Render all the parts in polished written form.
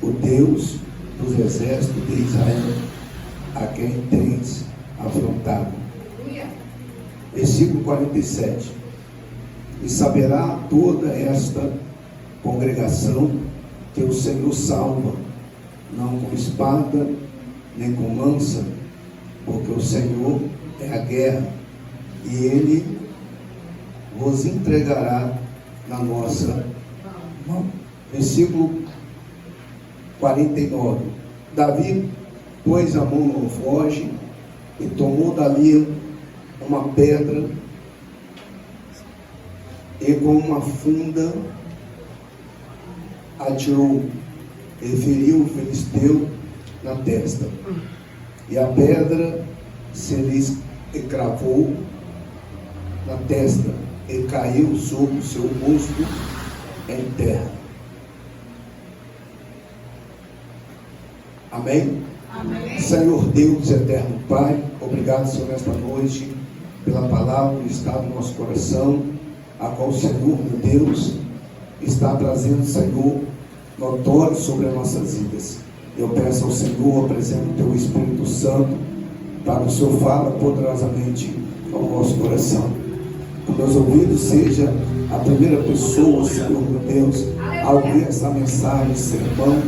o Deus dos exércitos de Israel, a quem tens afrontado. Versículo 47. E saberá toda esta congregação que o Senhor salva, não com espada, nem com lança, porque o Senhor é a guerra, e Ele vos entregará na nossa mão. Versículo 49. Davi pôs a mão no alforje e tomou dali uma pedra e com uma funda atirou e feriu o filisteu na testa, e a pedra se lhe cravou na testa e caiu sobre o seu rosto em terra. Amém? Amém. Senhor Deus eterno Pai, obrigado, Senhor, nesta noite pela palavra que está no nosso coração, a qual o Senhor, meu Deus, está trazendo, Senhor, notório sobre as nossas vidas. Eu peço ao Senhor, apresento o Teu Espírito Santo, para que o Senhor fale poderosamente ao nosso coração. Que meus ouvidos seja a primeira pessoa, Senhor, meu Deus, a ouvir essa mensagem, sermão,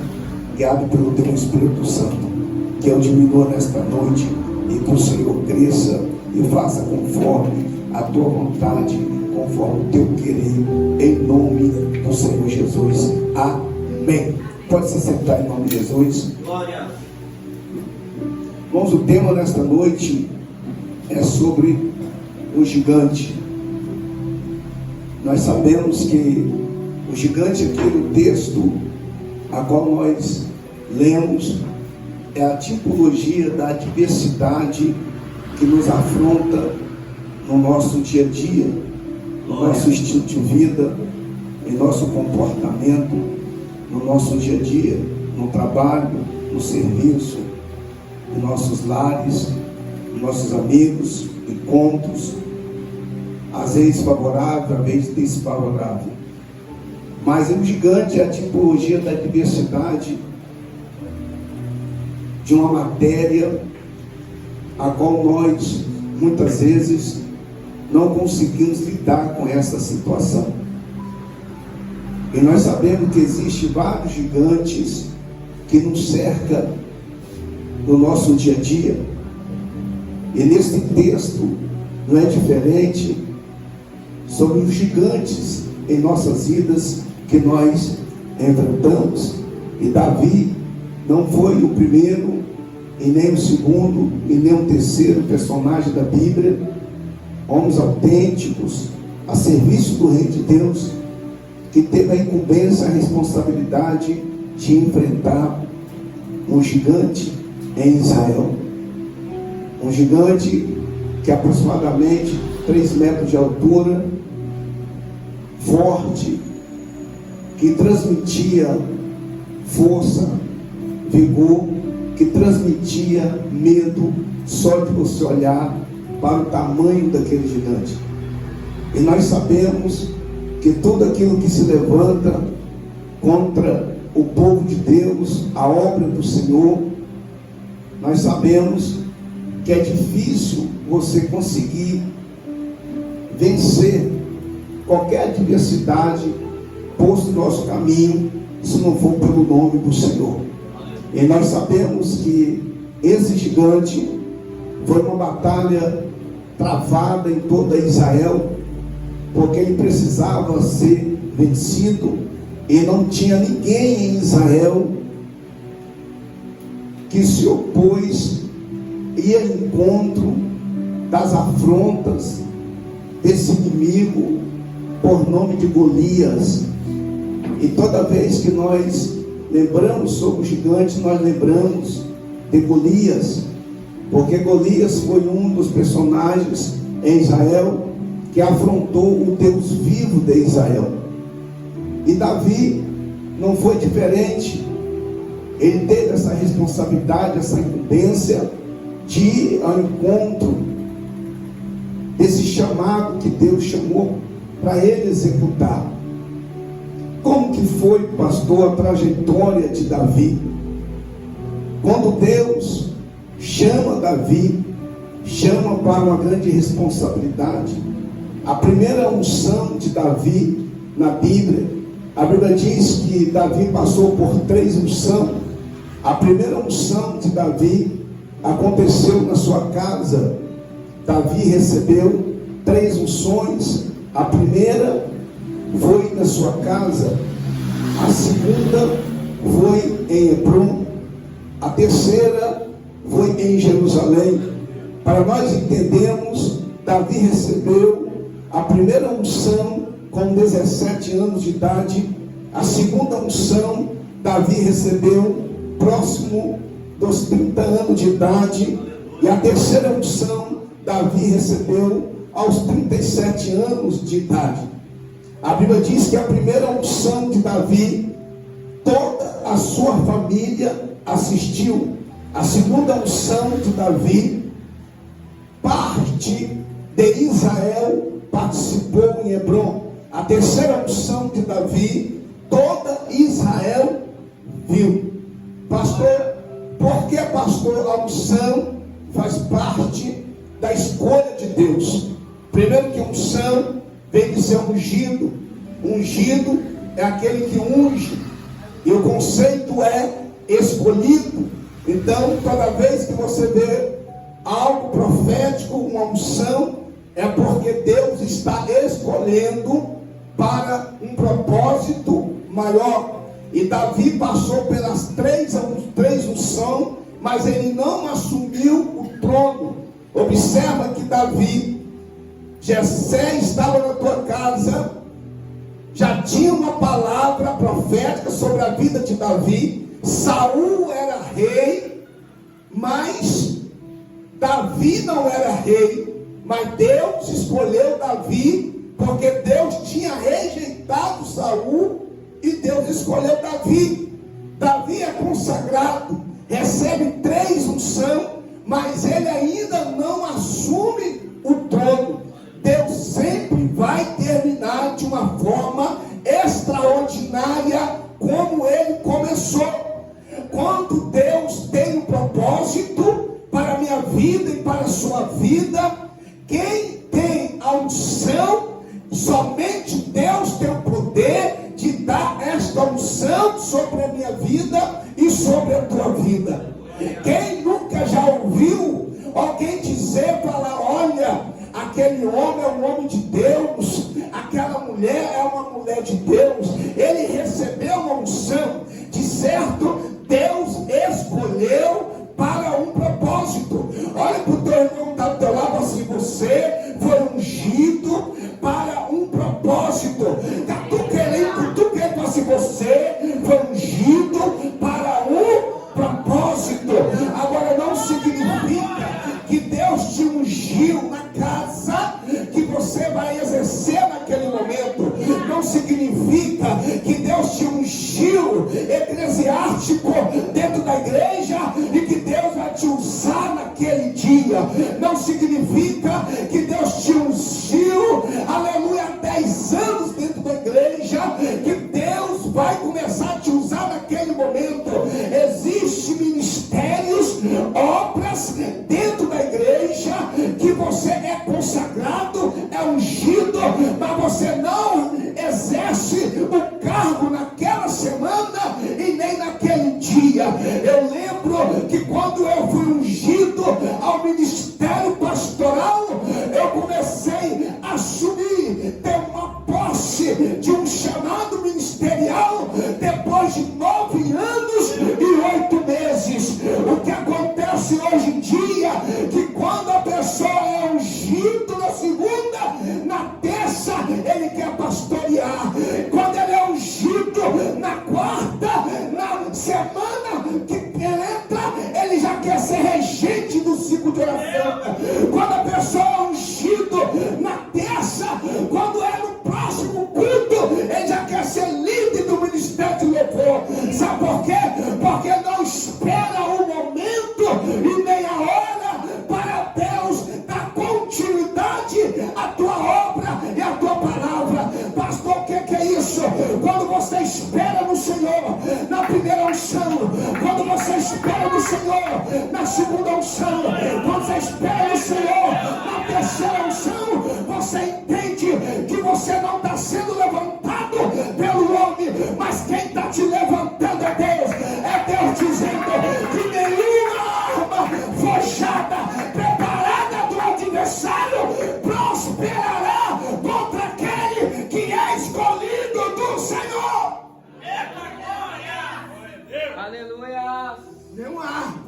guiado pelo Teu Espírito Santo. Que eu diminua nesta noite e que o Senhor cresça e faça conforme a Tua vontade, conforme o Teu querer, em nome do Senhor Jesus. Amém. Pode se sentar em nome de Jesus. Glória. Irmãos, o tema nesta noite é sobre o gigante. Nós sabemos que o gigante aqui no texto a qual nós lemos é a tipologia da adversidade que nos afronta no nosso dia a dia, no nosso estilo de vida, em nosso comportamento, no nosso dia a dia, no trabalho, no serviço, em nossos lares, nossos amigos, encontros, às vezes favorável, às vezes desfavorável. Mas o gigante é a tipologia da adversidade de uma matéria a qual nós muitas vezes não conseguimos lidar com essa situação. E nós sabemos que existem vários gigantes que nos cercam no nosso dia a dia. E nesse texto não é diferente sobre os gigantes em nossas vidas que nós enfrentamos. E Davi não foi o primeiro, e nem o segundo, e nem o terceiro personagem da Bíblia, homens autênticos, a serviço do Rei de Deus, que teve a incumbência, a responsabilidade de enfrentar um gigante em Israel. Um gigante que aproximadamente 3 metros de altura, forte, que transmitia força, vigor, que transmitia medo só de você olhar para o tamanho daquele gigante. E nós sabemos que tudo aquilo que se levanta contra o povo de Deus, a obra do Senhor, nós sabemos que é difícil você conseguir vencer qualquer adversidade posto no nosso caminho, se não for pelo nome do Senhor. E nós sabemos que esse gigante foi uma batalha travada em toda Israel, porque ele precisava ser vencido, e não tinha ninguém em Israel que se opôs, ia ao encontro das afrontas desse inimigo por nome de Golias. E toda vez que nós lembramos sobre o gigante, nós lembramos de Golias, porque Golias foi um dos personagens em Israel que afrontou o Deus vivo de Israel. E Davi não foi diferente. Ele teve essa responsabilidade, essa incumbência de ir ao encontro desse chamado que Deus chamou para ele executar. Como que foi, pastor, a trajetória de Davi? Quando Deus chama Davi, chama para uma grande responsabilidade. A primeira unção de Davi na Bíblia, a Bíblia diz que Davi passou por 3 unções. A primeira unção de Davi aconteceu na sua casa. Davi recebeu 3 unções. A primeira foi na sua casa, a segunda foi em Hebrom, a terceira foi em Jerusalém. Para nós entendermos, Davi recebeu a primeira unção com 17 anos de idade. A segunda unção Davi recebeu próximo dos 30 anos de idade. E a terceira unção Davi recebeu aos 37 anos de idade. A Bíblia diz que a primeira unção de Davi, toda a sua família assistiu. A segunda unção de Davi, parte de Israel participou em Hebrom. A terceira unção de Davi, toda Israel viu. Pastor, por que, pastor, a unção faz parte da escolha de Deus? Primeiro que unção vem de ser ungido. Ungido é aquele que unge, e o conceito é escolhido. Então, toda vez que você vê algo profético, uma unção, é porque Deus está escolhendo para um propósito maior. E Davi passou pelas 3 unções, mas ele não assumiu o trono. Observa que Davi, Jessé estava na tua casa, já tinha uma palavra profética sobre a vida de Davi. Saul era rei, mas Davi não era rei. Mas Deus escolheu Davi, porque Deus tinha rejeitado Saul, e Deus escolheu Davi. Davi é consagrado, recebe 3 unções, mas ele ainda não assume o trono. Deus sempre vai terminar de uma forma extraordinária como ele começou. Quando Deus tem um propósito para a minha vida e para a sua vida, quem tem a unção, somente Deus tem o poder de dar esta unção sobre a minha vida e sobre a tua vida. Quem nunca já ouviu alguém dizer para lá: olha, aquele homem é um homem de Deus, aquela mulher é uma mulher de Deus, ele recebeu uma unção, de certo Deus escolheu para um propósito. Olha para o teu irmão que está do teu lado assim: você foi ungido para um propósito. Cutuquei assim: você foi ungido para um propósito. Agora, não significa que Deus te ungiu na casa que você vai exercer naquele momento. Não significa que Deus te ungiu eclesiástico dentro da igreja e que Deus vai te usar naquele dia. Não significa que Deus te ungiu, aleluia, há 10 anos dentro da igreja, que Deus vai começar a te usar naquele momento. Existem ministérios, obras dentro da igreja que você é consagrado, é ungido, mas você não exerce o cargo naquela semana e nem naquele dia. Eu lembro que quando eu fui ungido ao ministério pastoral, eu comecei a assumir, ter uma posse de um chamado ministerial depois de 9 anos e 8 meses. O que acontece hoje em dia, que quando a pessoa é ungido na segunda, na terça ele quer pastorear. Quando ele é ungido na quarta, na semana que entra, ele já quer ser regente do ciclo de oração. Quando a pessoa é ungido na terça, quando é no próximo culto, ele já quer ser líder do ministério de louvor. Sabe por quê? Porque não espera o momento e nem a hora para Deus dar continuidade à tua obra e à tua palavra. Pastor, o que é isso? Quando você unção, quando você espera do Senhor na segunda unção, quando você espera do Senhor na terceira unção, você entende que você não está sendo levantado pelo homem, mas quem está te levantando é Deus. É Deus dizendo que nenhuma arma forjada, preparada do adversário, prosperará contra aquele que é escolhido do Senhor. Aleluia! Nenhuma arma.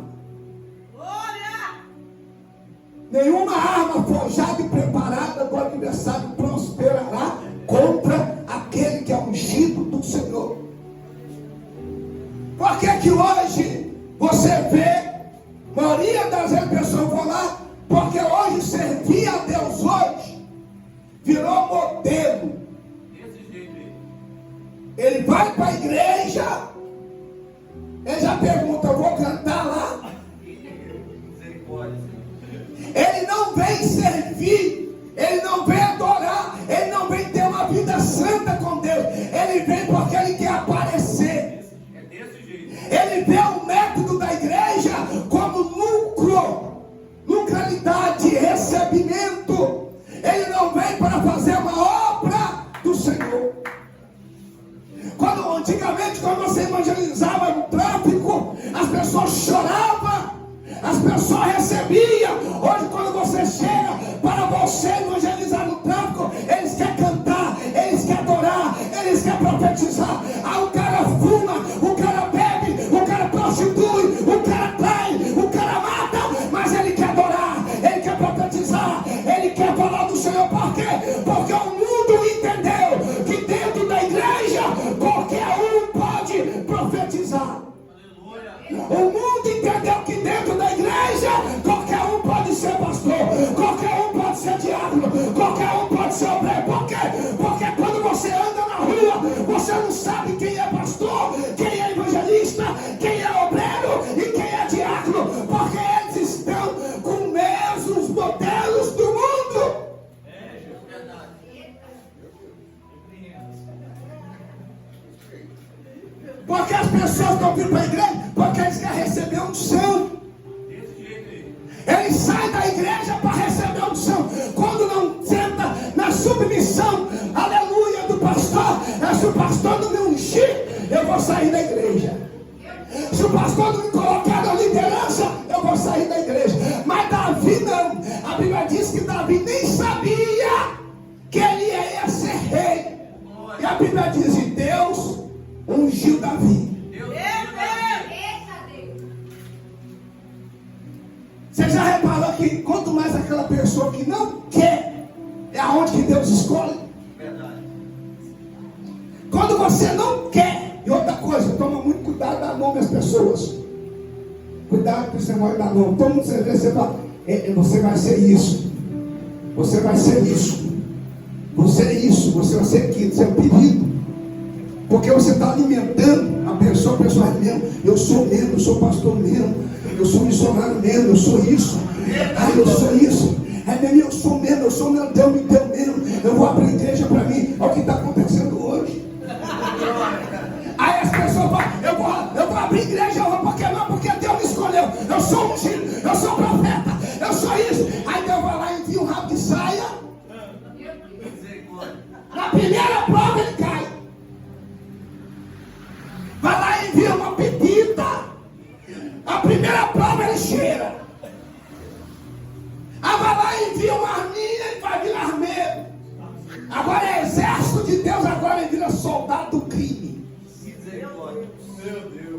Nenhuma arma forjada e preparada do adversário prosperará contra aquele que é ungido do Senhor. Por que hoje você vê, a maioria das vezes pessoas vão lá, porque hoje servir a Deus hoje virou modelo. Ele vai para a igreja, ele já pergunta, eu vou cantar lá? Ele não vem servir, ele não vem adorar, ele não vem ter uma vida santa com Deus, ele vem porque ele quer aparecer. Ele vê o método da igreja como lucro, lucralidade, recebimento. Ele não vem para fazer uma obra do Senhor. Antigamente, quando você evangelizava no tráfico, as pessoas choravam, as pessoas recebiam. Hoje, quando você chega para você evangelizar no tráfico, eles querem cantar, eles querem adorar, eles querem profetizar. O cara fuma, o cara bebe, o cara prostitui, o cara trai, o cara mata, mas ele quer adorar, ele quer profetizar, ele quer falar do Senhor. Por quê? Porque o mundo entendeu que dentro da igreja qualquer um pode profetizar. O mundo entendeu que dentro da igreja qualquer um pode ser pastor, qualquer um pode ser diácono, qualquer um pode ser obreiro. Por quê? Porque quando você anda na rua, você não sabe quem é pastor, quem é evangelista, quem é obreiro e quem é diácono, porque eles estão com os mesmos modelos do mundo. Porque as pessoas estão vindo para a igreja porque eles querem receber unção. Eles saem da igreja para receber unção. Quando não senta na submissão, aleluia, do pastor, se o pastor não me ungir, eu vou sair da igreja. Se o pastor não me colocar na liderança, eu vou sair da igreja. Mas Davi não. A Bíblia diz que Davi nem sabia que ele ia ser rei. E a Bíblia diz que Deus ungiu Davi. Você já reparou que quanto mais aquela pessoa que não quer, é aonde que Deus escolhe? Verdade. Quando você não quer, e outra coisa, toma muito cuidado da nome das pessoas. Cuidado com esse negócio da nome. Todo mundo você fala, você vai ser isso. Você vai ser isso. Você é isso, você vai ser aquilo, você é um perigo. Porque você está alimentando a pessoa é mesmo, eu sou mesmo, eu sou pastor mesmo, eu sou missionário mesmo, eu sou isso, eu sou isso, eu sou mesmo, eu sou meu Deus me deu mesmo, eu vou abrir igreja para mim. Olha o que está acontecendo hoje. Aí as pessoas falam, eu vou abrir igreja, eu vou porque não, porque Deus me escolheu, eu sou ungido, eu sou profeta, eu sou isso. Aí Deus vai lá e envia um rabo de saia, na primeira prova ele cai. Vai lá e envia uma pepita, a primeira prova ele cheira. Vai lá e envia uma arminha e vai virar armeiro. Agora é exército de Deus, agora ele vira soldado do crime.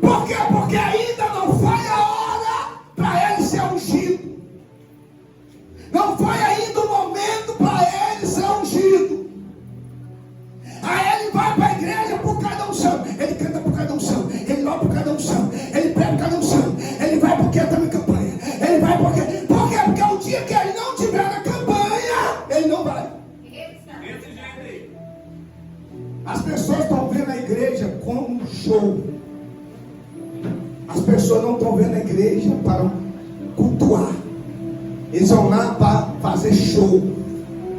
Por quê? Porque ainda não foi a hora para ele ser ungido. Não foi ainda o momento para ele ser ungido. Aí ele vai para a igreja por cada unção, ele canta por cada unção, ele ora por cada unção, ele prega por cada unção, ele vai porque está na campanha, ele vai porque o dia que ele não estiver na campanha, ele não vai. As pessoas estão vendo a igreja como um show. As pessoas não estão vendo a igreja para cultuar. Eles vão lá para fazer show.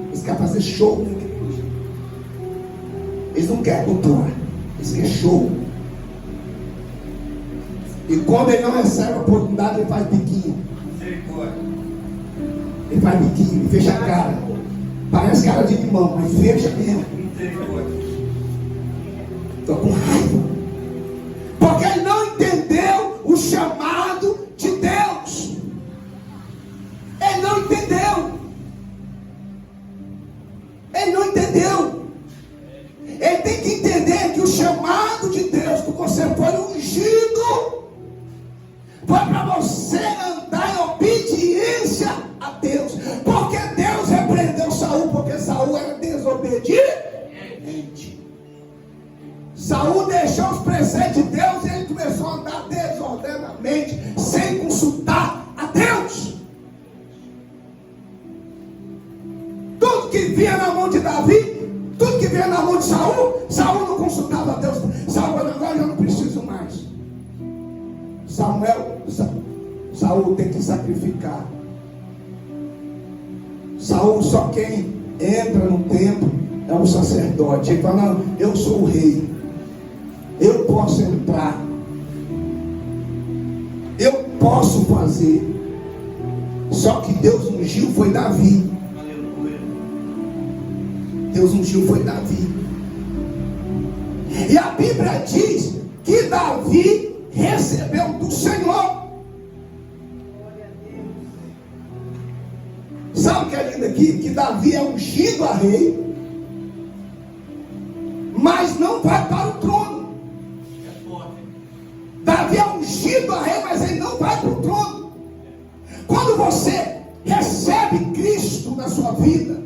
Eles querem fazer show na igreja. Eles não querem cultuar, eles querem show. E quando ele não recebe a oportunidade, ele faz biquinho. Ele faz biquinho, ele fecha a cara. Parece cara de limão, mas fecha mesmo. Estou com raiva. Porque ele não entendeu o chamado de Deus. Ele não entendeu. Ele não entendeu. Ele tem que entender que o chamado de Deus, que você foi ungido, foi para você andar em obediência a Deus. Porque Deus repreendeu Saul, porque Saul era desobediente. Saul deixou os preceitos de Deus e ele começou a andar desordenadamente, sem consultar a Deus. Tudo que vinha na mão de Davi, tudo que vinha na mão de Saul, Saul não consultava a Deus. Saul, agora eu não preciso mais. Saul tem que sacrificar. Saul, só quem entra no templo é o sacerdote. Ele fala, não, eu sou o rei, eu posso entrar, eu posso fazer. Só que Deus ungiu foi Davi. Deus ungiu foi Davi. E a Bíblia diz que Davi recebeu do Senhor. Sabe o que é lindo aqui? Que Davi é ungido a rei, mas não vai para o trono. Davi é ungido a rei, mas ele não vai para o trono. Quando você recebe Cristo na sua vida,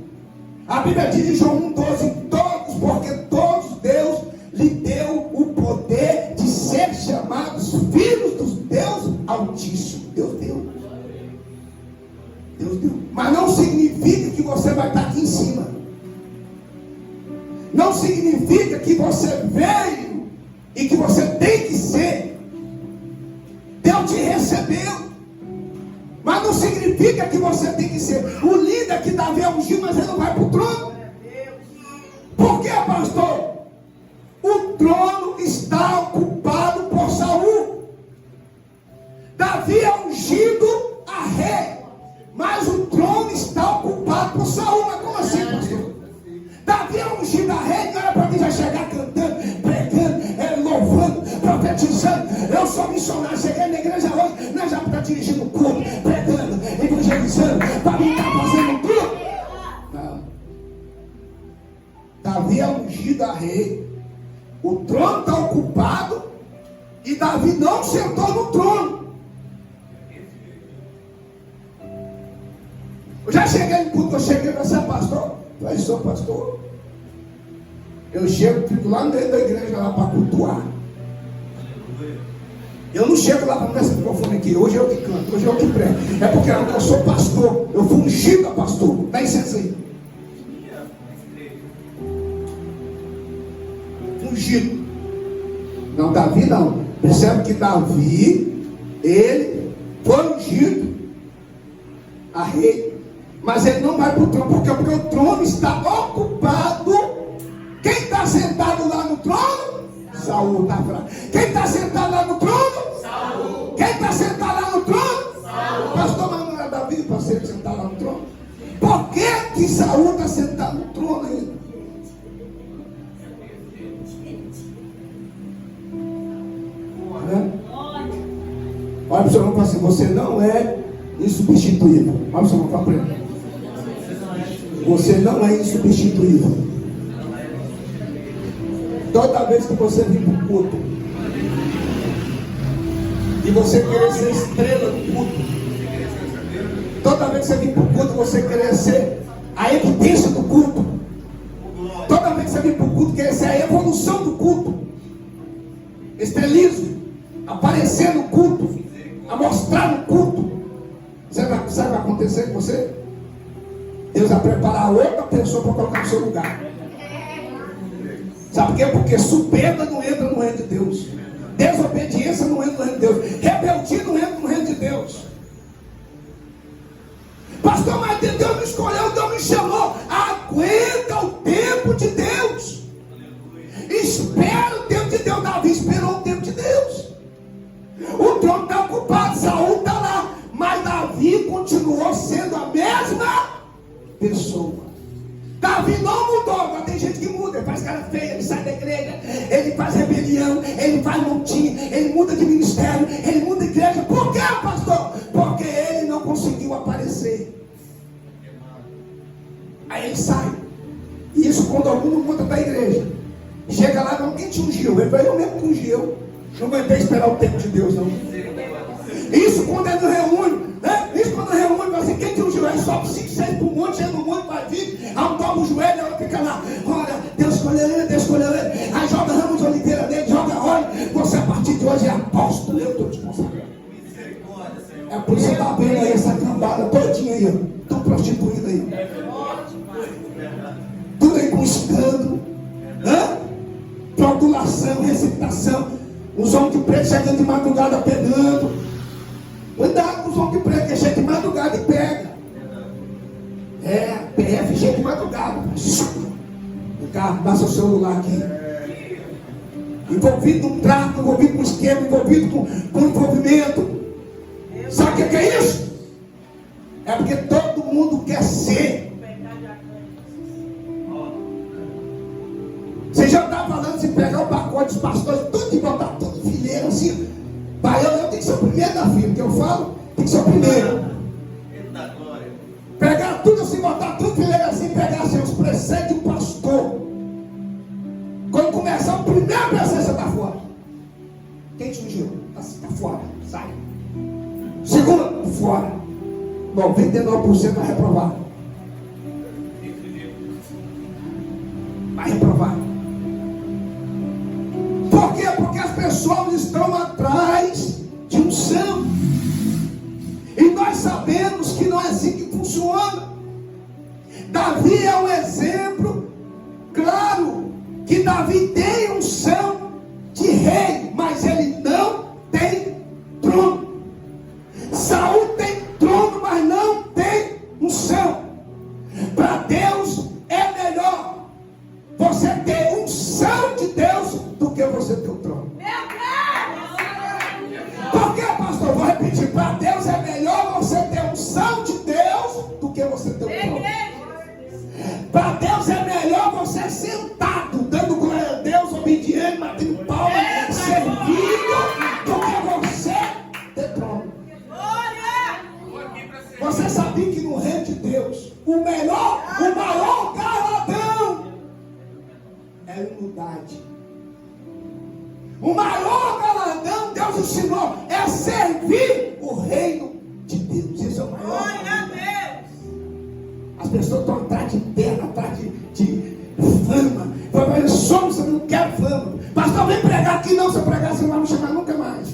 a Bíblia diz em João 1,12, todos, porque todos Deus lhe deu o poder de ser chamados filhos do Deus Altíssimo. Deus deu. Deus deu. Mas não significa que você vai estar aqui em cima. Não significa que você veio e que você tem que ser. Deus te recebeu. Mas não significa que você tem que ser. O líder que Davi é ungido, mas ele não vai para o trono. Por que, pastor? O trono está ocupado por Saul. Davi é ungido a rei, mas o trono está ocupado por Saul. Mas como assim, pastor? Davi é ungido a rei, não era para mim já chegar cantando, pregando, louvando, profetizando. Eu sou missionário, cheguei na igreja hoje, não é já para estar dirigindo o culto, pregando, evangelizando, para mim estar fazendo tudo. Não. Davi é ungido a rei, o trono está ocupado e Davi não sentou no trono. Eu já cheguei no culto, eu cheguei para ser pastor. Eu falei, sou pastor. Eu chego, fico lá no meio da igreja lá para cultuar. Eu não chego lá para esse microfone aqui, hoje eu que canto, hoje eu que prego. É porque eu sou pastor, eu fui ungido a pastor. Dá licença aí. Ungido. Não, Davi não. Percebe que Davi, ele foi ungido a rei, mas ele não vai para o trono. Porque o trono está ocupado. Quem está sentado lá no trono? Saul está fraco. Quem está sentado lá no trono? Saul. Quem está sentado lá no trono? Saul. Pastor, mas não é Davi para ser sentado lá no trono? Por que Saul está sentado no trono ainda? Olha para o seu irmão e fala assim, você não é insubstituível. Olha para o seu irmão e fala para ele. Você não é insubstituível. Toda vez que você vir para o culto e você querer ser estrela do culto, toda vez que você vir para o culto, você querer ser a evidência do culto, toda vez que você vir para o culto, querer ser a evolução do culto, estrelismo, aparecer no culto, a mostrar no culto, sabe o que vai acontecer com você? Deus vai preparar outra pessoa para colocar no seu lugar. Sabe por quê? Porque soberba não entra no reino de Deus, desobediência não entra no reino de Deus, rebeldia não entra no reino de Deus. Pastor, mas Deus me escolheu, Deus me chamou. Aguenta o tempo de Deus. Espera o tempo de Deus. Davi esperou o tempo de Deus. O trono está ocupado, Saul está lá, mas Davi continuou sendo a mesma pessoa. Davi não mudou. Mas tem gente que muda, ele faz cara feia, ele sai da igreja, ele faz rebelião, ele faz montinho, ele muda de ministério, ele muda de igreja. Por quê, pastor? Porque ele não conseguiu aparecer. Aí ele sai. Isso quando algum muda da igreja. Chega lá, não, quem te ungiu? Ele vai, eu mesmo que ungiu. Não aguentei esperar o tempo de Deus, não. Isso quando ele não reúne, né? Isso quando reúne, assim, quem te ungiu? Aí sobe 5, 6 para o monte, chega no monte, vai vir, aí um dobra o joelho, ela fica lá, olha, Deus escolheu ele, Deus escolheu ele. Aí joga ramo de oliveira dele, joga óleo, você a partir de hoje é apóstolo, eu estou te consagrando. É por isso que está vendo aí essa cambada todinha aí, ó, tão prostituída aí. Tudo aí com escândalo, né? Procuração, recitação, os homens de preto chegando de madrugada pegando. Cuidado com os homens de preto, que chega de madrugada e pega. PF chega de madrugada. O carro, dá seu celular aqui. Envolvido com tráfico, envolvido com esquema, envolvido com envolvimento. Sabe o que é isso? É porque todo mundo quer ser. Você já está falando de pegar o pacote dos pastores, tudo e botar tudo em fileira assim. Pai, eu tenho que ser o primeiro da fila, que eu falo, tem que ser o primeiro. Pegar tudo assim, botar tudo em fileira assim, pegar assim, os preceitos do pastor. Quando começar o primeiro preceito, você está fora. Quem te ungiu? Está fora, sai. Segundo, fora. 99% vai reprovar. Vai reprovar. Por quê? Porque as pessoas estão atrás de unção. E nós sabemos que não é assim que funciona. Davi é um exemplo claro que Davi tem unção de rei, mas ele não tem trono. Saul tem trono, mas não tem unção. Para Deus é melhor você ter unção de Deus do que você ter o trono. Por que, pastor? Eu vou repetir. Para Deus é melhor você ter unção de Deus do que você ter o trono. Para Deus é melhor você sentado, dando glória a Deus, obediente, batendo palma, servindo, do que você ter trono. Você sabia que no reino de Deus, o maior galardão é humildade. O maior galardão, Deus ensinou, é servir o reino de Deus. Esse é o maior. As pessoas estão atrás de terra, atrás de fama. Mas somos, eu não quero fama. Pastor, vem pregar aqui. Não, se eu pregar, você não vai me chamar nunca mais.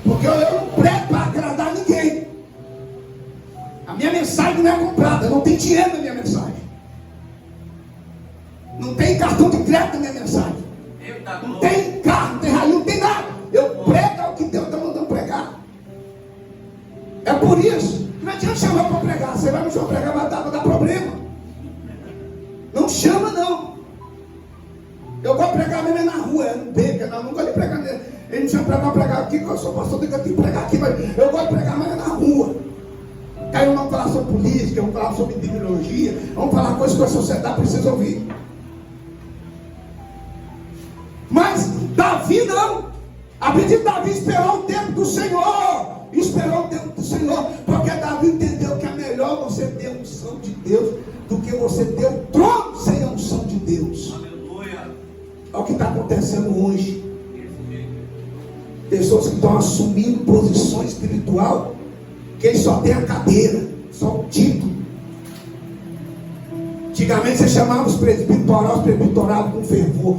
Porque eu não prego para agradar ninguém. A minha mensagem não é comprada. Não tem dinheiro na minha mensagem. Não tem cartão de crédito na minha mensagem. Não tem carro, não tem raio, não tem nada. Eu prego o que Deus está mandando pregar. É por isso. Não adianta chamar para pregar. Você vai me chamar para pregar, vai dar problema. Não chama, não. Eu gosto de pregar mesmo na rua. Eu não pega, não gosto de pregar. Ele me chama para pregar aqui, que eu sou pastor, tem que pregar aqui. Mas eu gosto de pregar mais na rua. Aí vamos falar sobre política, vamos falar sobre ideologia, vamos falar coisas que a sociedade precisa ouvir. Mas Davi não. A pedido de Davi esperou o tempo do Senhor. Esperou o tempo do Senhor. Porque Davi entendeu que é melhor você ter a unção de Deus do que você ter o trono sem a unção de Deus. Aleluia. É o que está acontecendo hoje. Pessoas que estão assumindo posição espiritual, que eles só têm a cadeira, só o título. Antigamente você chamava os presbíteros oravam com fervor.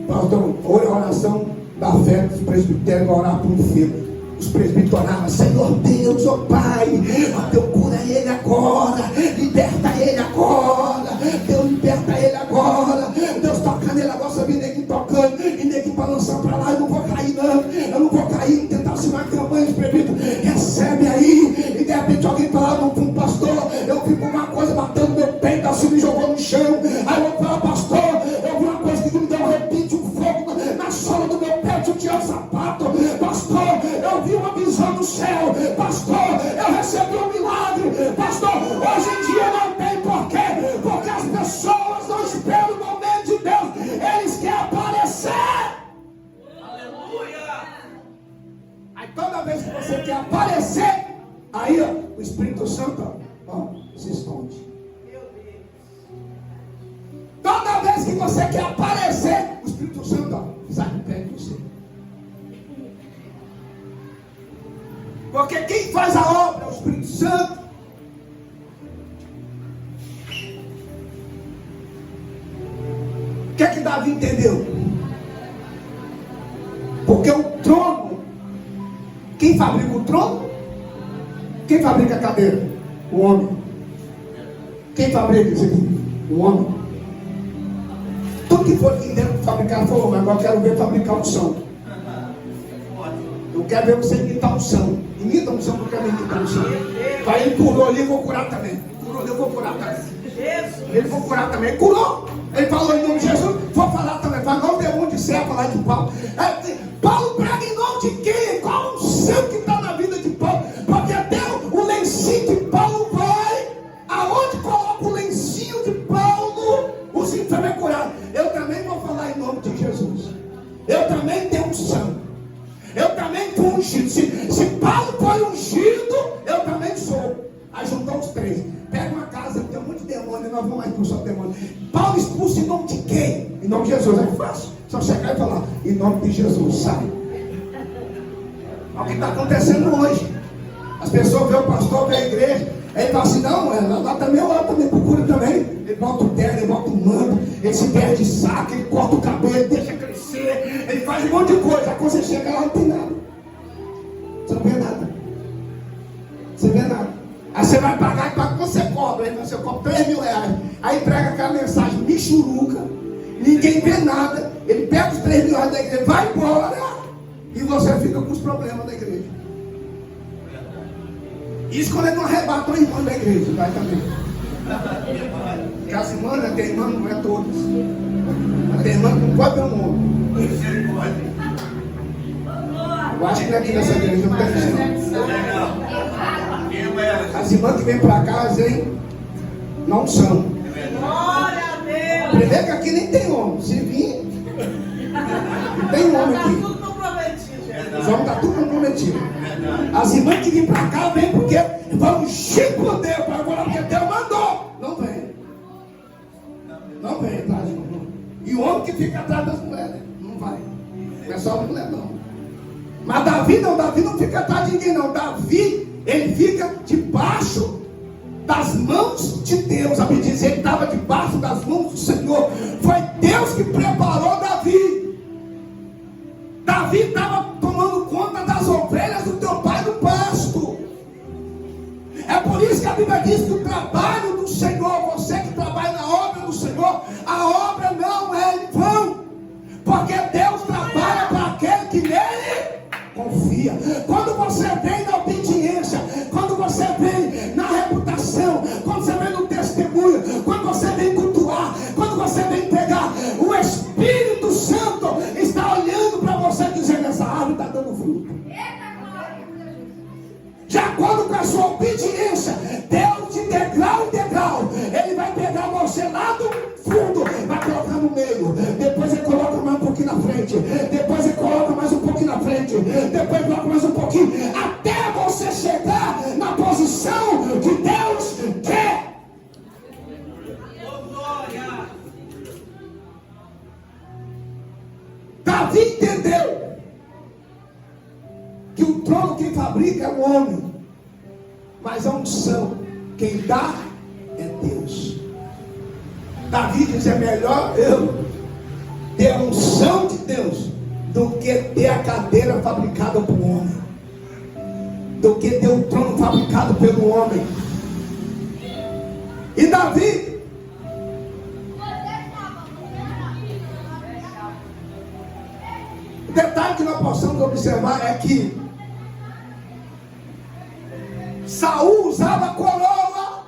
Então, a oração da fé dos presbíteros orar por um enfermo. Os presbíteros oravam, Senhor Deus, ó Pai, ó Deus cura ele agora, liberta ele agora, Deus liberta ele agora, Deus toca nele agora, você vê neguinho tocando, e neguinho balançando para lá, eu não vou cair não, eu não vou cair, tentar se uma campanha de presbítero, recebe aí, e de repente alguém fala, não fui um pastor, eu vi uma coisa batendo no meu peito, assim me jogou no chão, aí eu vou falar, pastor, eu vi uma coisa que me deu um arrepio, um fogo na sola do meu pé, eu tinha essa sapato. Pastor, eu vi uma visão do céu. Pastor, eu recebi um milagre. Pastor, hoje em dia não tem porquê. Porque as pessoas não esperam o momento de Deus. Eles querem aparecer. Aleluia. Aí toda vez que você quer aparecer, aí ó, o Espírito Santo se esconde. Toda vez que você quer aparecer, o Espírito Santo sai de perto de você. Porque quem faz a obra é o Espírito Santo. O que é que Davi entendeu? Porque o trono, quem fabrica o trono? Quem fabrica a cadeira? O homem. Quem fabrica isso aqui? O homem. Tudo que for aqui dentro fabricar foi o homem. Agora eu quero ver fabricar unção. Eu quero ver você imitar unção. Imita unção, porque eu quero imitar unção. Vai, ele curou ali, eu vou curar também. Curou ali, eu vou curar também. Ele vou curar também. Curou. Ele falou em nome de Jesus. Vou falar também. Vai, não demônio de céu falar de Paulo. Paulo prega em nome de quem? Qual unção que está na vida de Paulo? Porque até o lencinho de Paulo vai. Aonde coloca o lencinho de Paulo, os enfermos é curado. Eu também vou falar em nome de Jesus. Eu também tenho unção. Eu também fui ungido. Se Paulo foi ungido, eu também sou. Aí juntou os três. Pega uma casa que tem um monte de demônio, nós vamos expulsar o demônio. Paulo expulsa em nome de quem? Em nome de Jesus. É fácil. Só chegar e falar, em nome de Jesus, sai. É o que está acontecendo hoje. As pessoas veem o pastor, veem a igreja. Ele fala assim, não, lá também procura também. Ele bota o terno, ele bota o manto, ele se perde de saco, ele corta o cabelo, ele deixa crescer, ele faz um monte de coisa. Aí quando você chega lá, não tem nada. Você não vê nada. Você vê nada. Aí você vai pagar e paga, você cobra. Aí você cobra R$3.000. Aí prega aquela mensagem michuruca, ninguém vê nada. Ele pega os R$3.000 da igreja, vai embora, e você fica com os problemas da igreja. Isso quando ele não arrebata o irmão da igreja, vai também. Porque as irmãs, tem irmã, não é todas. Tem irmã que não pode ver o mundo. Eu acho que não é aqui nessa igreja, não tem isso. As irmãs que vêm para cá, vêm, não são. Primeiro que aqui nem tem homem. Se vir, não tem homem aqui. Os homens estão tudo comprometidos. As irmãs que vêm para cá, vêm porque vão ungir por Deus, agora porque Deus mandou. Não vem. Não vem atrás de mulher. E o homem que fica atrás das mulheres, não vai. Não é só a mulher, não. Mas Davi não fica atrás de ninguém, não. Davi, ele fica debaixo das mãos de Deus. A Bíblia diz que ele estava debaixo das mãos do Senhor. Foi Deus que preparou Davi. Davi estava tomando conta das ovelhas do teu pai no pasto. É por isso que a Bíblia diz que o trabalho do Senhor, você que trabalha na obra do Senhor, a obra não é em vão. Porque Deus trabalha para aquele que nele confia. Quando você vem na obediência, quando você vem na reputação, quando você vem no testemunho, quando você vem cultuar, quando você vem pegar, o Espírito Santo está olhando para você dizendo, essa árvore está dando fruto. De acordo com a sua obediência, Deus de degrau em degrau, Ele vai pegar você lá do fundo, vai colocar no meio, depois Ele coloca mais um pouquinho na frente, depois Ele coloca mais um pouquinho na frente, depois coloca mais um pouquinho, até você chegar na posição que Deus quer. Davi entendeu que o trono quem fabrica é o homem, mas a unção quem dá é Deus. Davi diz, é melhor eu ter a unção de Deus do que ter a cadeira fabricada por homem, do que ter o trono fabricado pelo homem. E Davi, o detalhe que nós possamos observar é que Saul usava a coroa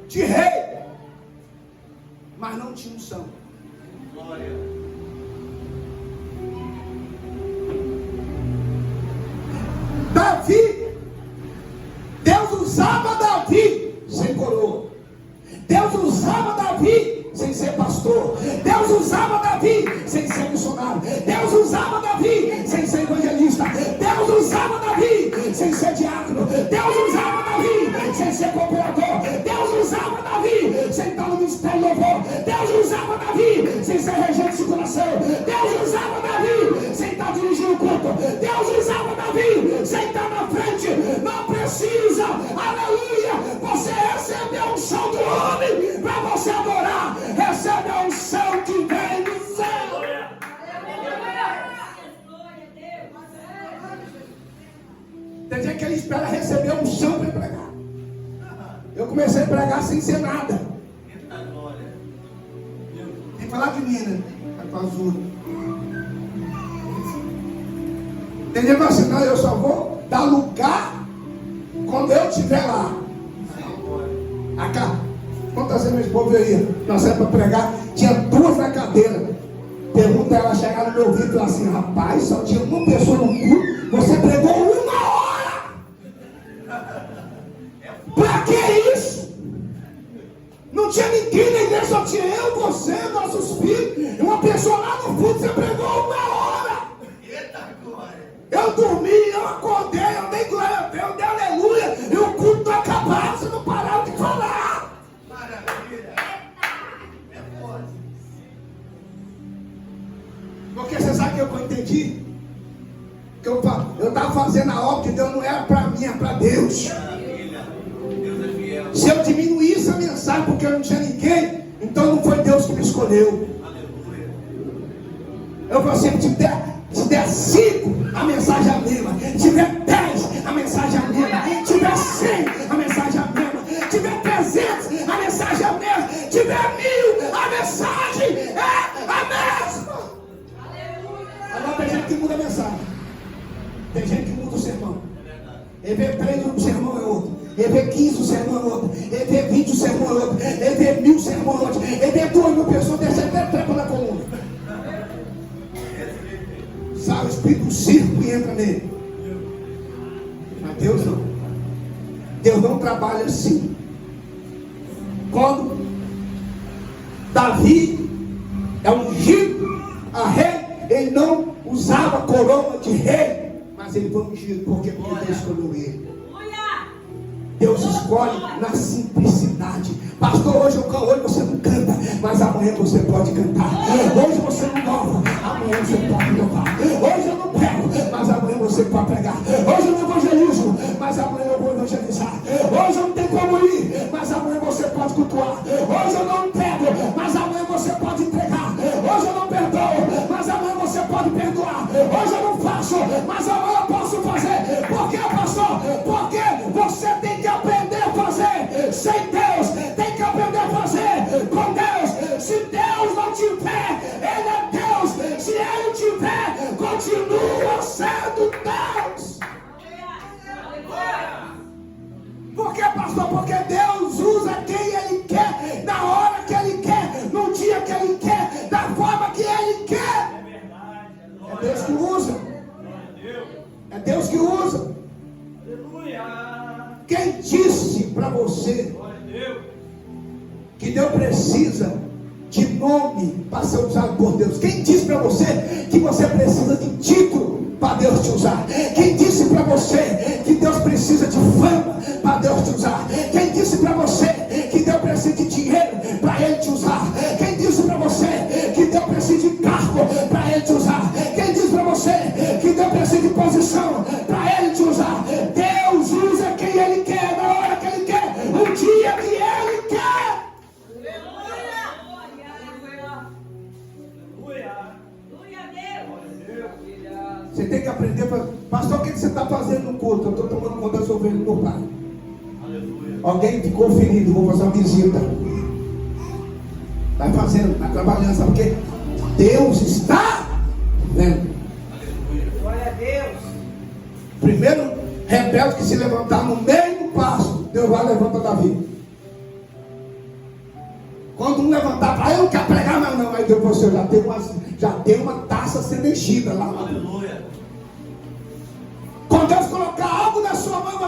de rei, mas não tinha unção. Davi. Deus usava Davi sem coroa. Deus usava Davi sem ser pastor. Deus usava Davi sem ser missionário. Deus usava Davi sem ser evangelista. Deus usava Davi sem ser diácono. Deus usava Davi sem ser cooperador. Deus usava Davi sem estar no ministério de louvor. Deus usava Davi sem ser regente de coração. Deus usava Davi sem estar dirigindo o culto. Deus usava Davi sem estar na frente. Não precisa, aleluia, você recebe a unção do homem para você adorar. Recebe a unção que vem do céu. Tem gente que ele espera receber a unção para pregar. Eu comecei a pregar sem ser nada. Tem que falar de mim, né? Tá com azul. Tem gente que fala assim, não, eu só vou dar lugar quando eu estiver lá. Acá. Quantas vezes meu esposo ia? Nós saímos para pregar, tinha 2 na cadeira. Pergunta ela, chegar no meu ouvido e falar assim, rapaz, só tinha uma pessoa no culto, você pregou 1 hora. Pra que isso? Não tinha ninguém na igreja, só tinha eu, você, nossos filhos, e uma pessoa lá no fundo, você pregou 1 hora. Eu dormi, eu acordei, eu dei glória a Deus, eu dei aleluia, e o culto acabava, você não parava de falar. Porque você sabe o que eu entendi? Que eu estava fazendo a obra de Deus, não era para mim, era para Deus. Se eu diminuísse a mensagem porque eu não tinha ninguém, então não foi Deus que me escolheu. Eu falei assim, se der 5, a mensagem é a mesma. Se tiver 10, a mensagem é a mesma. Se tiver 100, a mensagem é a mesma. Se tiver 300, a mensagem é a mesma. Se tiver 1000, a mensagem é a mesma. Agora tem gente que muda a mensagem. Tem gente que muda o sermão. Ele vê 3, o sermão é outro. Ele vê 15, o sermão é outro. Ele vê 20, o sermão é outro. Ele vê 1000, o sermão é outro. Ele vê 2.000 pessoas, deixa até trepa na coluna. Sai o espírito do circo e entra nele. Mas Deus não. Deus não trabalha assim. Quando Davi é ungido a rei, ele não usava coroa de rei, mas ele foi ungido porque Deus escolheu ele. Deus escolhe na simplicidade. Pastor, hoje você não canta, mas amanhã você pode cantar. Hoje você não louva, amanhã você pode louvar. Hoje eu não prego, mas amanhã você pode pregar. Hoje eu não evangelizo, mas amanhã eu vou evangelizar. Hoje eu não tenho como ir, mas amanhã você pode cultuar. Hoje eu não pego, mas amanhã você pode entregar. Hoje eu não perdoo, mas amanhã você pode perdoar. Hoje eu não faço, mas amanhã eu posso fazer. Por quê, pastor? Porque você tem que aprender a fazer sem Deus, tem que aprender a fazer com Deus. Se Deus não tiver, Ele é Deus. Se Ele tiver, continua sendo Deus. Por que, pastor? Porque Deus usa quem Ele quer, na hora que Ele quer, no dia que Ele quer, da forma que Ele quer. É Deus que usa. É Deus que usa. Quem disse para você que Deus precisa de nome para ser usado por Deus? Quem disse para você que você precisa de título para Deus te usar? Quem disse para você que Deus precisa de fama para Deus te usar? Quem disse para você que Deus precisa de dinheiro para Ele te usar? Quem disse para você que Deus precisa de cargo para Ele te usar? Quem disse para você que Deus precisa de posição para Ele te usar? Deus usa quem Ele quer, na hora que Ele quer, o dia que Ele quer. Você tem que aprender para... Pastor, o que você está fazendo no culto? Eu estou tomando conta das ovelhas do meu pai. Aleluia. Alguém ficou ferido, vou fazer uma visita. Vai fazendo, vai trabalhando, sabe por quê? Deus está vendo. Aleluia. Glória a Deus. Primeiro rebelde que se levantar no meio do passo, Deus vai levantar Davi. Quando um levantar, eu não quero pregar mais não, aí Deus você já tem uma taça sendo enchida lá. Aleluia. Quando Deus colocar algo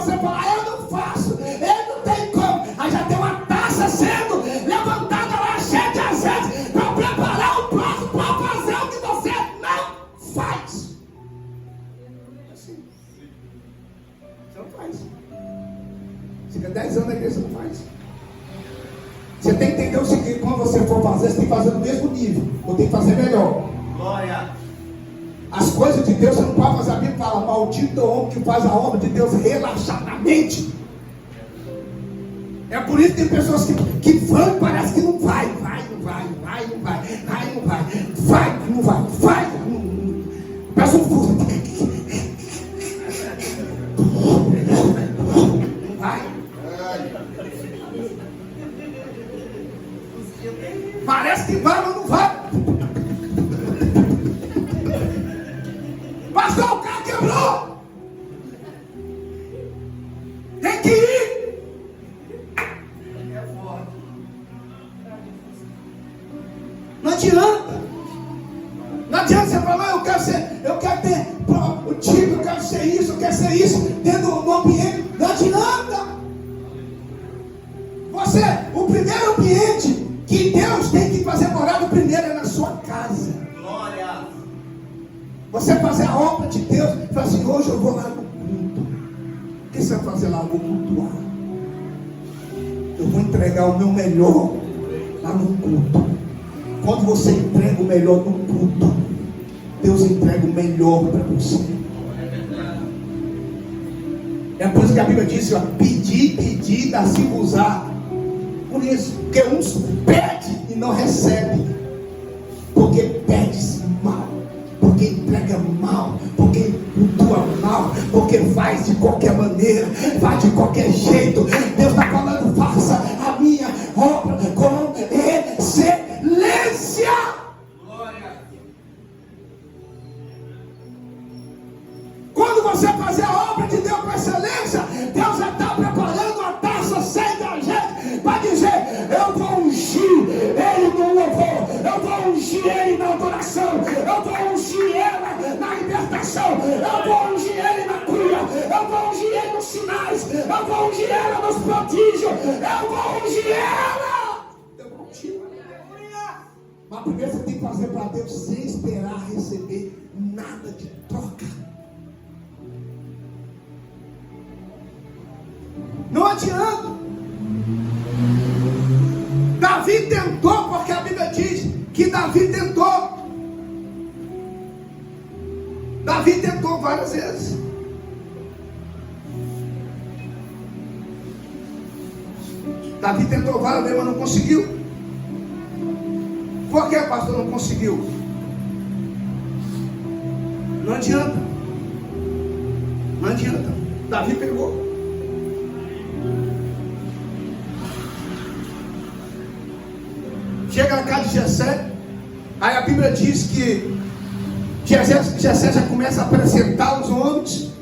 você falar, eu não faço, eu não tenho como. Aí já tem uma taça sendo levantada lá, cheia de azeite, para preparar o próximo para fazer o que você não faz. Assim. Você não faz. Fica 10 anos na igreja, você não faz. Você tem que entender o seguinte: quando você for fazer, você tem que fazer no mesmo nível, ou tem que fazer melhor. Glória. As coisas de Deus você não pode fazer. A Bíblia fala: maldito é o homem que faz a obra de Deus relaxadamente. É por isso que tem pessoas que vão e parece que não vai, não vai, não vai, não vai, não vai. Peça um furo. Não vai. Parece que vai, mas não vai. Pastor, o carro quebrou. Tem que ir. Não adianta. Não adianta você falar, eu quero ter o tipo, eu quero ser isso, dentro do ambiente. Não adianta. O primeiro ambiente que Deus tem que fazer morada primeiro é na sua casa. Glória. Você fazer a obra de Deus, fala assim: hoje eu vou lá no culto. O que você vai fazer lá? Eu vou cultuar. Eu vou entregar o meu melhor lá no culto. Quando você entrega o melhor no culto, Deus entrega o melhor para você. É por isso que a Bíblia diz: ó, pedi, dá-se-vos-á. Por isso, porque uns pedem e não recebem, porque pede-se mal, porque entrega mal, porque cultua mal, porque faz de qualquer maneira, faz de qualquer jeito. Deus está falando: faça a minha obra com excelência. Glória. Quando você fazer a obra de Deus com excelência, Deus já está preparando a taça cheia da gente para dizer: eu vou ungir ele no louvor, eu vou ungir ele na adoração, eu vou ungir ela na libertação, eu vou ungir ele na cura, eu vou ungir ele nos sinais, eu vou ungir ela nos prodígios, eu vou ungir ela. Eu vou ungir. Mas primeiro você tem que fazer para Deus sem esperar receber nada de troca. Não adianta. Davi tentou, porque a Bíblia diz que Davi tentou. Davi tentou várias vezes. Davi tentou várias vezes, mas não conseguiu. Por que, pastor, não conseguiu? Não adianta. Não adianta. Davi pegou. Chega na casa de Jessé, aí a Bíblia diz que Jessé já começa a apresentar os homens.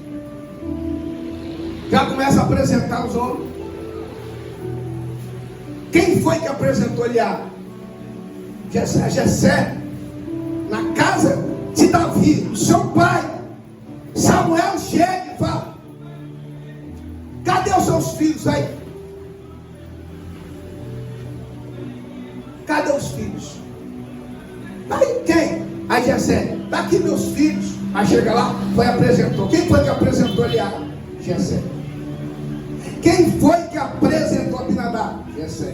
Quem foi que apresentou Eliabe? Jessé, na casa de Davi, o seu pai. Samuel chega e fala: cadê os seus filhos aí? Cadê os filhos? Aí quem? Aí Jessé: tá aqui meus filhos. Aí chega lá, foi e apresentou. Quem foi que apresentou Eliabe? Jessé. Quem foi que apresentou Abinadab? Jessé.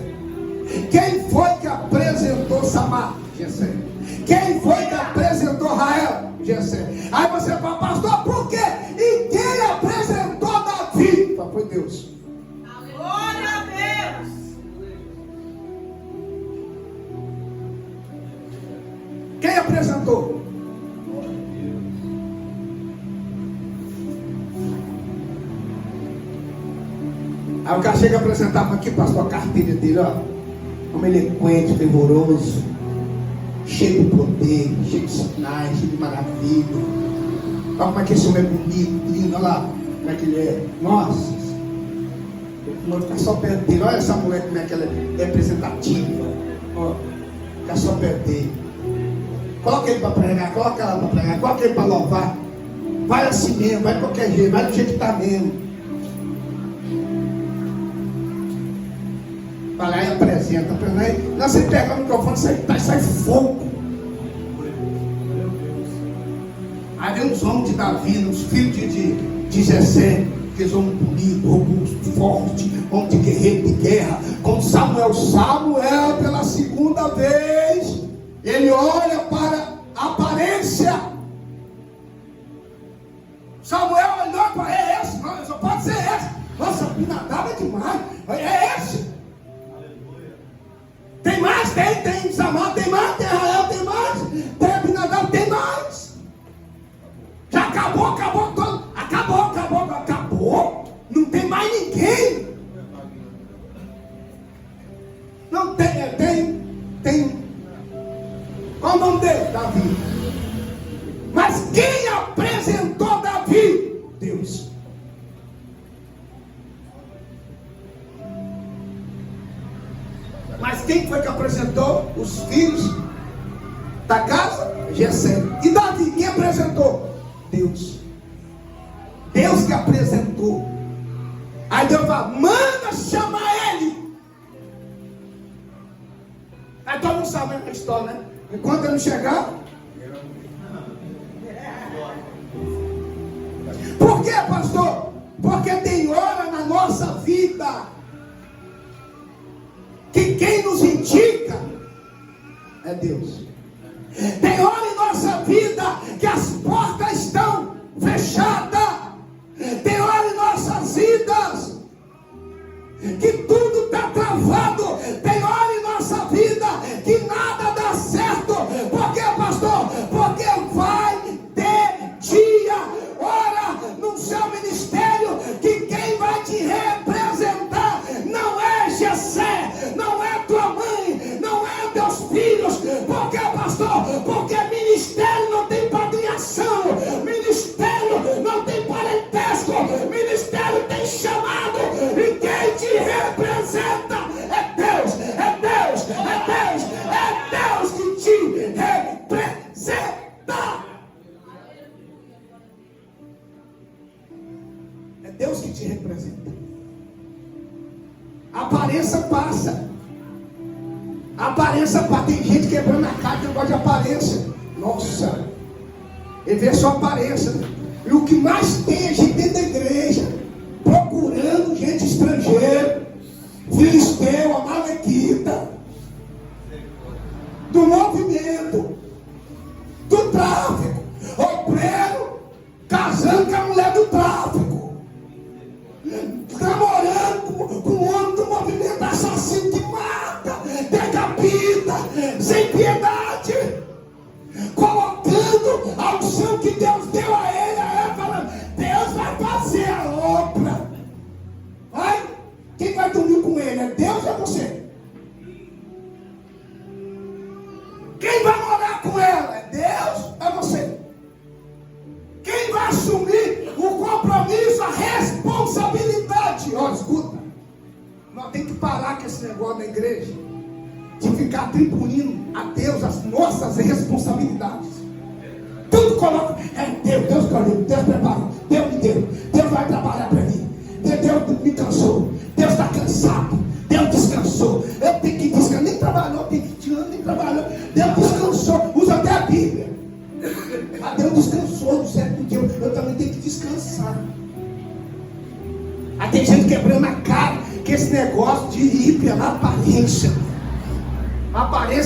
Quem foi que apresentou Samar? Jessé. Quem foi que apresentou Rael? Jessé. Aí você fala: pastor, por quê? E quem apresentou Davi? Foi Deus. Glória a Deus. Quem apresentou? Aí o cara chega a apresentar para aqui, pastor, a carteira dele, ó. Como eloquente, fervoroso, cheio de poder, cheio de sinais, cheio de maravilha. Olha como é que esse homem é bonito, lindo, olha lá como é que ele é. Nossa, eu vou ficar só perto dele. Olha essa mulher como é que ela é representativa. Ó, ficar só perto dele. Coloca ele para pregar, coloca ela para pregar, coloca ele para louvar. Vai assim mesmo, vai de qualquer jeito, vai do jeito que está mesmo. Vai lá e apresenta. Nós você pega o microfone e sai fogo. Aí vem os homens de Davi, os filhos de Jessé, aqueles homens bonitos, robustos, fortes, homens de guerreiro, de guerra. Com Samuel, pela segunda vez, ele olha para a aparência. Samuel olhou para esse, não, só pode ser esse. Nossa, Abinadab é demais, é esse. Tem mais? Tem Samar, tem mais, tem Israel, tem mais, tem Abinadab, tem mais. Já acabou todo. Acabou. Não tem mais ninguém. Não tem. Qual o nome dele? Davi. Mas quem apresentou Davi? Deus. Mas quem foi que apresentou? Os filhos da casa? Jessé. E Davi, quem apresentou? Deus. Deus que apresentou. Aí Deus fala, manda chamar ele. Aí todo mundo sabe a história, né? Enquanto ele não chegar. Por quê, pastor? Porque tem hora na nossa vida que quem nos indica é Deus. Tem hora em nossa vida que as portas estão fechadas. Tem hora em nossas vidas que tudo está travado. Tem hora em nossa vida que nada dá certo. Por quê, pastor? Porque vai ter dia, hora no seu ministério que quem vai te representar não é Jessé, não é tua mãe, não é teus filhos. Por quê, pastor? Porque ministério não tem padrinhação, ministério não tem parentesco, ministério tem chamado, e quem te representa é Deus que te representa. É Deus que te representa. A aparência passa. Tem gente quebrando a cara que não gosta de aparência. Nossa, ele vê só aparência, né? E o que mais tem é gente dentro da igreja procurando gente estrangeira, filisteu, amalequita, do movimento, do tráfico, obreiro casando com a mulher do tráfico, namorando com o homem do movimento assassino que mata, decapita, sem piedade, colocando a unção que Deus deu a ele, falando, Deus vai fazer a obra. Vai? Quem vai dormir com ele? É Deus ou é você? Quem vai morar com ela? É Deus ou é você? Quem vai assumir o compromisso, a responsabilidade? Ó, escuta, nós temos que parar com esse negócio da igreja de ficar atribuindo a Deus as nossas responsabilidades. Tudo coloca, Deus escolheu, Deus preparou, Deus me deu, Deus vai trabalhar para mim, Deus me cansou, Deus está cansado, Deus descansou, eu tenho que descansar, nem trabalhou, nem trabalhou, Deus descansou, usa até a Bíblia. Deus descansou no sétimo dia, eu também tenho que descansar. Aí tem gente quebrando a cara, que esse negócio de ir pela aparência. A aparência